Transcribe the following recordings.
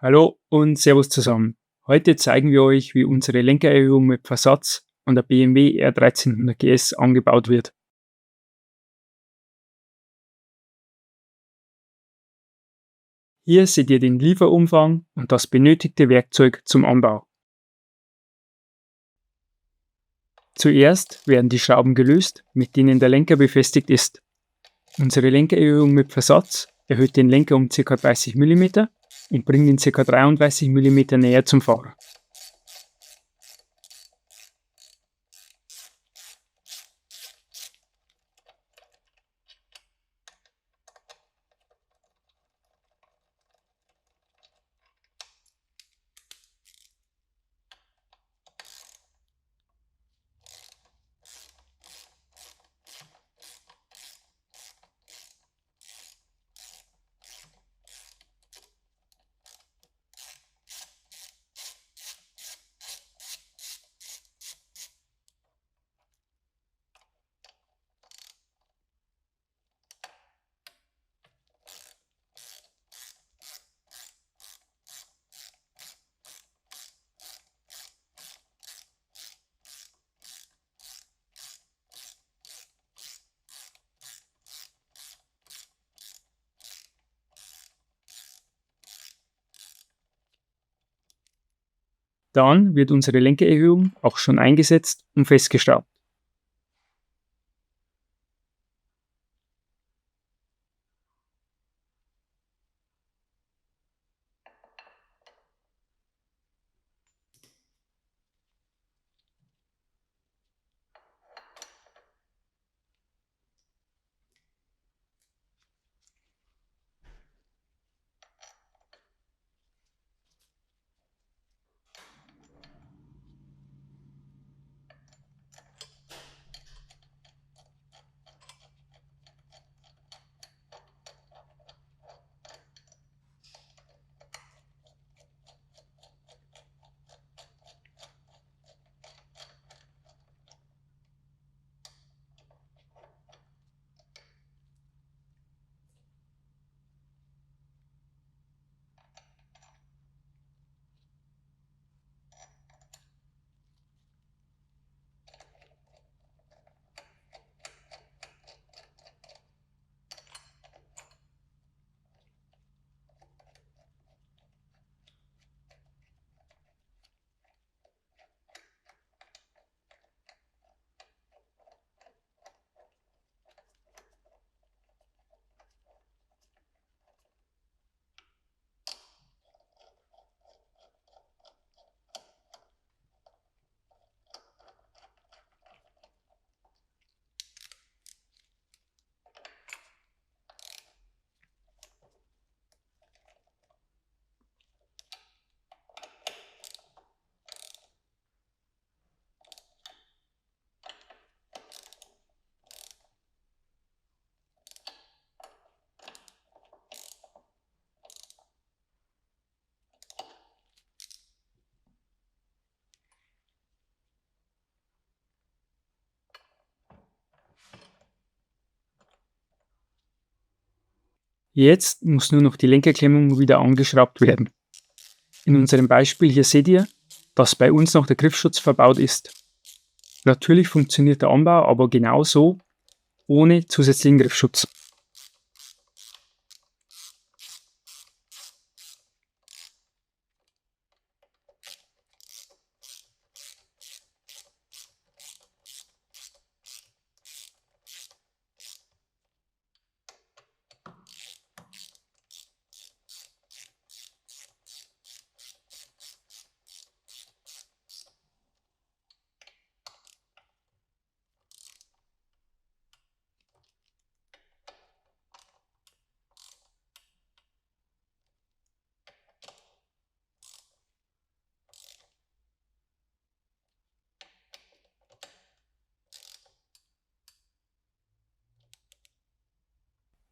Hallo und Servus zusammen. Heute zeigen wir euch, wie unsere Lenkererhöhung mit Versatz an der BMW R1300 GS angebaut wird. Hier seht ihr den Lieferumfang und das benötigte Werkzeug zum Anbau. Zuerst werden die Schrauben gelöst, mit denen der Lenker befestigt ist. Unsere Lenkererhöhung mit Versatz erhöht den Lenker um ca. 30 mm und bringt ihn ca. 33 mm näher zum Fahrer. Dann wird unsere Lenkererhöhung auch schon eingesetzt und festgeschraubt. Jetzt muss nur noch die Lenkerklemmung wieder angeschraubt werden. In unserem Beispiel hier seht ihr, dass bei uns noch der Griffschutz verbaut ist. Natürlich funktioniert der Anbau aber genauso ohne zusätzlichen Griffschutz.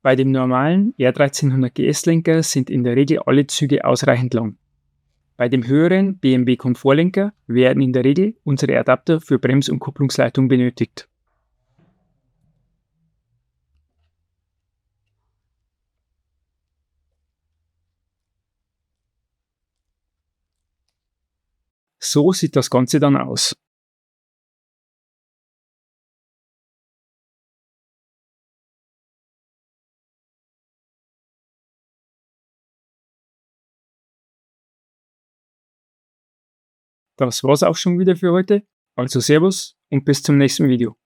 Bei dem normalen R1300 GS Lenker sind in der Regel alle Züge ausreichend lang. Bei dem höheren BMW Komfortlenker werden in der Regel unsere Adapter für Brems- und Kupplungsleitung benötigt. So sieht das Ganze dann aus. Das war's auch schon wieder für heute. Also Servus und bis zum nächsten Video.